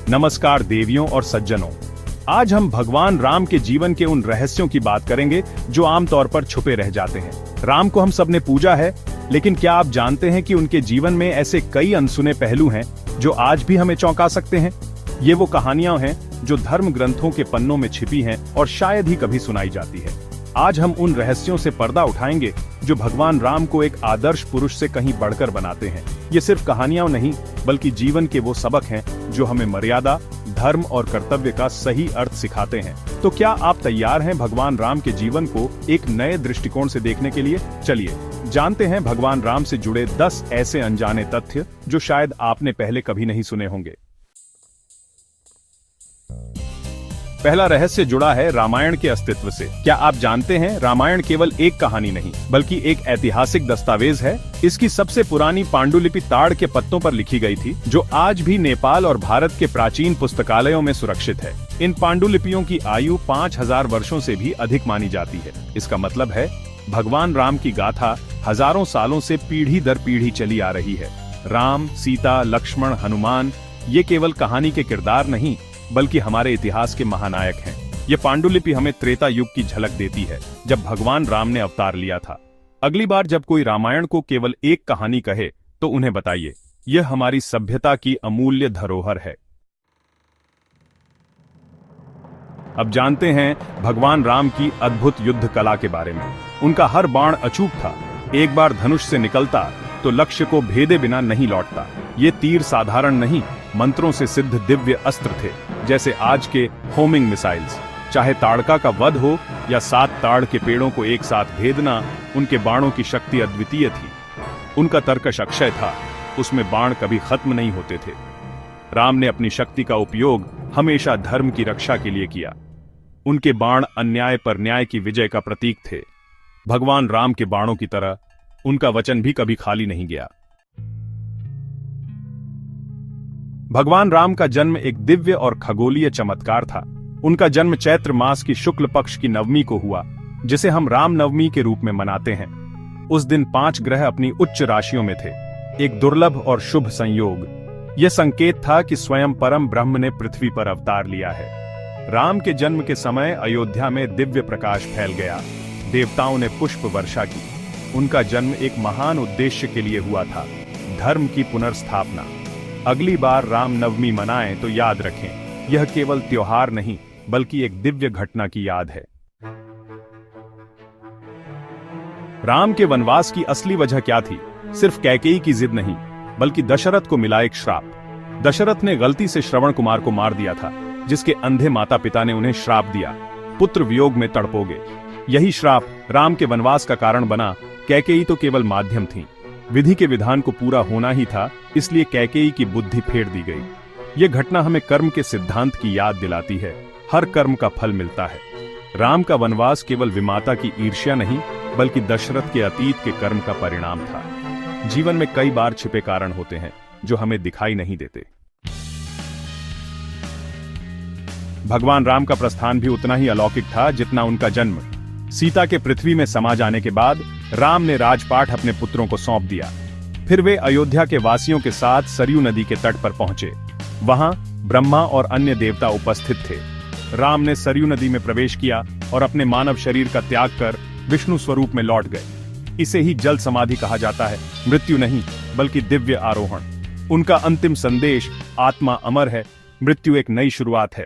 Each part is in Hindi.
नमस्कार देवियों और सज्जनों। आज हम भगवान राम के जीवन के उन रहस्यों की बात करेंगे जो आमतौर पर छुपे रह जाते हैं। राम को हम सबने पूजा है, लेकिन क्या आप जानते हैं कि उनके जीवन में ऐसे कई अनसुने पहलू हैं जो आज भी हमें चौंका सकते हैं। ये वो कहानियां हैं जो धर्म ग्रंथों के पन्नों में छिपी हैं और शायद ही कभी सुनाई जाती है। आज हम उन रहस्यों से पर्दा उठाएंगे जो भगवान राम को एक आदर्श पुरुष से कहीं बढ़कर बनाते हैं। ये सिर्फ कहानियां नहीं, बल्कि जीवन के वो सबक हैं जो हमें मर्यादा, धर्म और कर्तव्य का सही अर्थ सिखाते हैं। तो क्या आप तैयार हैं भगवान राम के जीवन को एक नए दृष्टिकोण से देखने के लिए? चलिए जानते हैं भगवान राम से जुड़े 10 ऐसे अनजाने तथ्य जो शायद आपने पहले कभी नहीं सुने होंगे। पहला रहस्य जुड़ा है रामायण के अस्तित्व से। क्या आप जानते हैं रामायण केवल एक कहानी नहीं, बल्कि एक ऐतिहासिक दस्तावेज है। इसकी सबसे पुरानी पांडुलिपि ताड़ के पत्तों पर लिखी गई थी, जो आज भी नेपाल और भारत के प्राचीन पुस्तकालयों में सुरक्षित है। इन पांडुलिपियों की आयु 5000 वर्षों से भी अधिक मानी जाती है। इसका मतलब है भगवान राम की गाथा हजारों सालों से पीढ़ी दर पीढ़ी चली आ रही है। राम, सीता, लक्ष्मण, हनुमान ये केवल कहानी के किरदार नहीं, बल्कि हमारे इतिहास के महानायक हैं। ये पांडुलिपि हमें त्रेता युग की झलक देती है, जब भगवान राम ने अवतार लिया था। अगली बार जब कोई रामायण को केवल एक कहानी कहे, तो उन्हें बताइए, यह हमारी सभ्यता की अमूल्य धरोहर है। अब जानते हैं भगवान राम की अद्भुत युद्ध कला के बारे में। उनका हर बाण अचूक था। एक बार धनुष से निकलता तो लक्ष्य को भेदे बिना नहीं लौटता। ये तीर साधारण नहीं, मंत्रों से सिद्ध दिव्य अस्त्र थे, जैसे आज के होमिंग मिसाइल्स। चाहे ताड़का का वध हो या 7 ताड़ के पेड़ों को एक साथ भेदना, उनके बाणों की शक्ति अद्वितीय थी। उनका तर्कश अक्षय था, उसमें बाण कभी खत्म नहीं होते थे। राम ने अपनी शक्ति का उपयोग हमेशा धर्म की रक्षा के लिए किया। उनके बाण अन्याय पर न्याय की विजय का प्रतीक थे। भगवान राम के बाणों की तरह उनका वचन भी कभी खाली नहीं गया। भगवान राम का जन्म एक दिव्य और खगोलीय चमत्कार था। उनका जन्म चैत्र मास की शुक्ल पक्ष की नवमी को हुआ, जिसे हम राम नवमी के रूप में मनाते हैं। उस दिन 5 ग्रह अपनी उच्च राशियों में थे, एक दुर्लभ और शुभ संयोग। यह संकेत था कि स्वयं परम ब्रह्म ने पृथ्वी पर अवतार लिया है। राम के जन्म के समय अयोध्या में दिव्य प्रकाश फैल गया। देवताओं ने पुष्प वर्षा की। उनका जन्म एक महान उद्देश्य के लिए हुआ था, धर्म की पुनर्स्थापना। अगली बार राम नवमी मनाएं तो याद रखें, यह केवल त्योहार नहीं, बल्कि एक दिव्य घटना की याद है। राम के वनवास की असली वजह क्या थी? सिर्फ कैकेयी की जिद नहीं, बल्कि दशरथ को मिला एक श्राप। दशरथ ने गलती से श्रवण कुमार को मार दिया था, जिसके अंधे माता पिता ने उन्हें श्राप दिया, पुत्र वियोग में तड़पोगे। यही श्राप राम के वनवास का कारण बना। कैकेयी तो केवल माध्यम थी, विधि के विधान को पूरा होना ही था, इसलिए कैकेयी की बुद्धि फेर दी गई। यह घटना हमें कर्म के सिद्धांत की याद दिलाती है। हर कर्म का फल मिलता है। राम का वनवास केवल विमाता की ईर्ष्या नहीं, बल्कि दशरथ के अतीत के कर्म का परिणाम था। जीवन में कई बार छिपे कारण होते हैं जो हमें दिखाई नहीं देते। भगवान राम का प्रस्थान भी उतना ही अलौकिक था जितना उनका जन्म। सीता के पृथ्वी में समा जाने के बाद राम ने राजपाट अपने पुत्रों को सौंप दिया। फिर वे अयोध्या के वासियों के साथ सरयू नदी के तट पर पहुंचे। वहां ब्रह्मा और अन्य देवता उपस्थित थे। राम ने सरयू नदी में प्रवेश किया और अपने मानव शरीर का त्याग कर विष्णु स्वरूप में लौट गए। इसे ही जल समाधि कहा जाता है, मृत्यु नहीं, बल्कि दिव्य आरोहण। उनका अंतिम संदेश, आत्मा अमर है, मृत्यु एक नई शुरुआत है।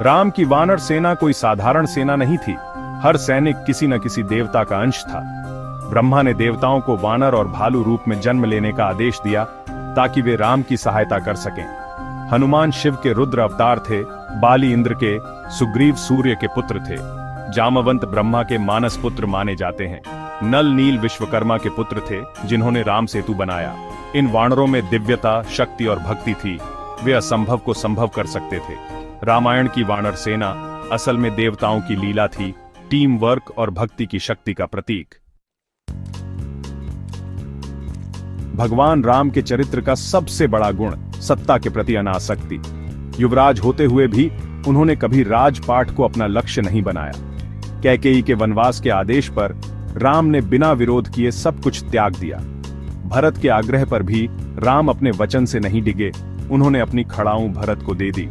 राम की वानर सेना कोई साधारण सेना नहीं थी। हर सैनिक किसी न किसी देवता का अंश था। ब्रह्मा ने देवताओं को वानर और भालू रूप में जन्म लेने का आदेश दिया, ताकि वे राम की सहायता कर सकें। हनुमान शिव के रुद्र अवतार थे, बाली इंद्र के, सुग्रीव सूर्य के पुत्र थे, जामवंत ब्रह्मा के मानस पुत्र माने जाते हैं, नल नील विश्वकर्मा के पुत्र थे, जिन्होंने राम सेतु बनाया। इन वानरों में दिव्यता, शक्ति और भक्ति थी। वे असंभव को संभव कर सकते थे। रामायण की वानर सेना असल में देवताओं की लीला थी, टीम वर्क और भक्ति की शक्ति का प्रतीक। भगवान राम के चरित्र का सबसे बड़ा गुण सत्ता के प्रति अनासक्ति। युवराज होते हुए भी उन्होंने कभी राजपाट को अपना लक्ष्य नहीं बनाया। कैकेयी के वनवास के आदेश पर राम ने बिना विरोध किए सब कुछ त्याग दिया। भरत के आग्रह पर भी राम अपने वचन से नहीं डिगे। उन्होंने अपनी खड़ाऊं भरत को दे दी।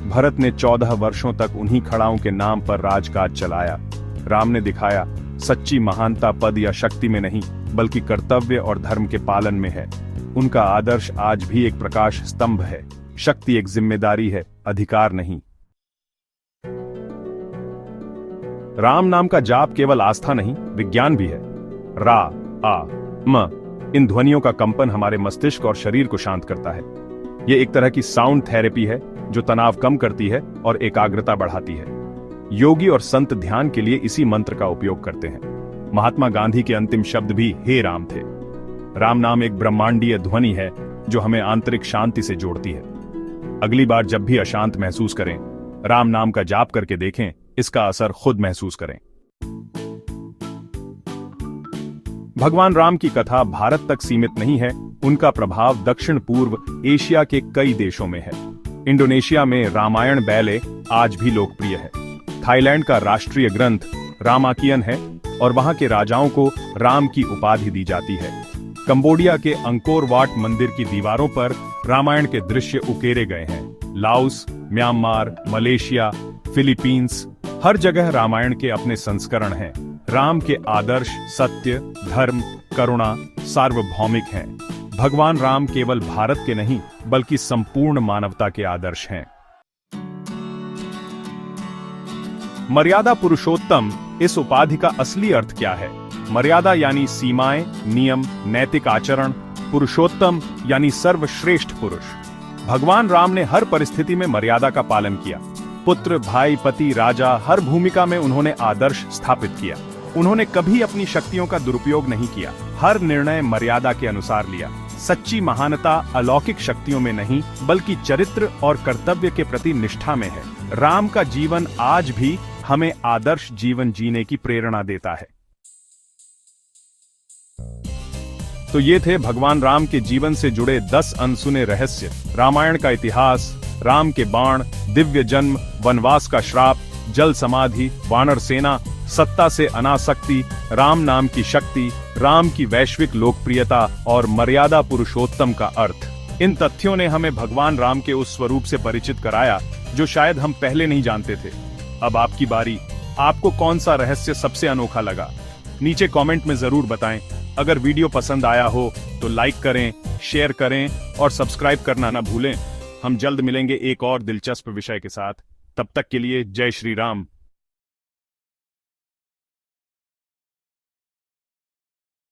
भरत ने 14 वर्षों तक उन्हीं खड़ाऊं के नाम पर राजकाज चलाया। राम ने दिखाया सच्ची महानता पद या शक्ति में नहीं, बल्कि कर्तव्य और धर्म के पालन में है। उनका आदर्श आज भी एक प्रकाश स्तंभ है। शक्ति एक जिम्मेदारी है, अधिकार नहीं। राम नाम का जाप केवल आस्था नहीं, विज्ञान भी है। रा, आ, म इन ध्वनियों का कंपन हमारे मस्तिष्क और शरीर को शांत करता है। यह एक तरह की साउंड थेरेपी है जो तनाव कम करती है और एकाग्रता बढ़ाती है। योगी और संत ध्यान के लिए इसी मंत्र का उपयोग करते हैं। महात्मा गांधी के अंतिम शब्द भी हे राम थे। राम नाम एक ब्रह्मांडीय ध्वनि है जो हमें आंतरिक शांति से जोड़ती है। अगली बार जब भी अशांत महसूस करें, राम नाम का जाप करके देखें, इसका असर खुद महसूस करें। भगवान राम की कथा भारत तक सीमित नहीं है, उनका प्रभाव दक्षिण पूर्व एशिया के कई देशों में है। इंडोनेशिया में रामायण बैले आज भी लोकप्रिय है। थाईलैंड का राष्ट्रीय ग्रंथ रामाकियन है और वहां के राजाओं को राम की उपाधि दी जाती है। कंबोडिया के अंकोर वाट मंदिर की दीवारों पर रामायण के दृश्य उकेरे गए हैं। लाओस, म्यांमार, मलेशिया, फिलीपींस, हर जगह रामायण के अपने संस्करण हैं। राम के आदर्श सत्य, धर्म, करुणा, सार्वभौमिक हैं। भगवान राम केवल भारत के नहीं, बल्कि संपूर्ण मानवता के आदर्श हैं। मर्यादा पुरुषोत्तम इस उपाधि का असली अर्थ क्या है? मर्यादा यानी सीमाएं, नियम, नैतिक आचरण। पुरुषोत्तम यानी सर्वश्रेष्ठ पुरुष। भगवान राम ने हर परिस्थिति में मर्यादा का पालन किया। पुत्र, भाई, पति, राजा, हर भूमिका में उन्होंने आदर्श स्थापित किया। उन्होंने कभी अपनी शक्तियों का दुरुपयोग नहीं किया। हर निर्णय मर्यादा के अनुसार लिया। सच्ची महानता अलौकिक शक्तियों में नहीं, बल्कि चरित्र और कर्तव्य के प्रति निष्ठा में है। राम का जीवन आज भी हमें आदर्श जीवन जीने की प्रेरणा देता है। तो ये थे भगवान राम के जीवन से जुड़े 10 अनसुने रहस्य। रामायण का इतिहास, राम के बाण, दिव्य जन्म, वनवास का श्राप, जल समाधि, वानर सेना, सत्ता से अनासक्ति, राम नाम की शक्ति, राम की वैश्विक लोकप्रियता और मर्यादा पुरुषोत्तम का अर्थ। इन तथ्यों ने हमें भगवान राम के उस स्वरूप से परिचित कराया जो शायद हम पहले नहीं जानते थे। अब आपकी बारी। आपको कौन सा रहस्य सबसे अनोखा लगा? नीचे कमेंट में जरूर बताएं। अगर वीडियो पसंद आया हो तो लाइक करें, शेयर करें और सब्सक्राइब करना ना भूलें। हम जल्द मिलेंगे एक और दिलचस्प विषय के साथ। तब तक के लिए जय श्री राम।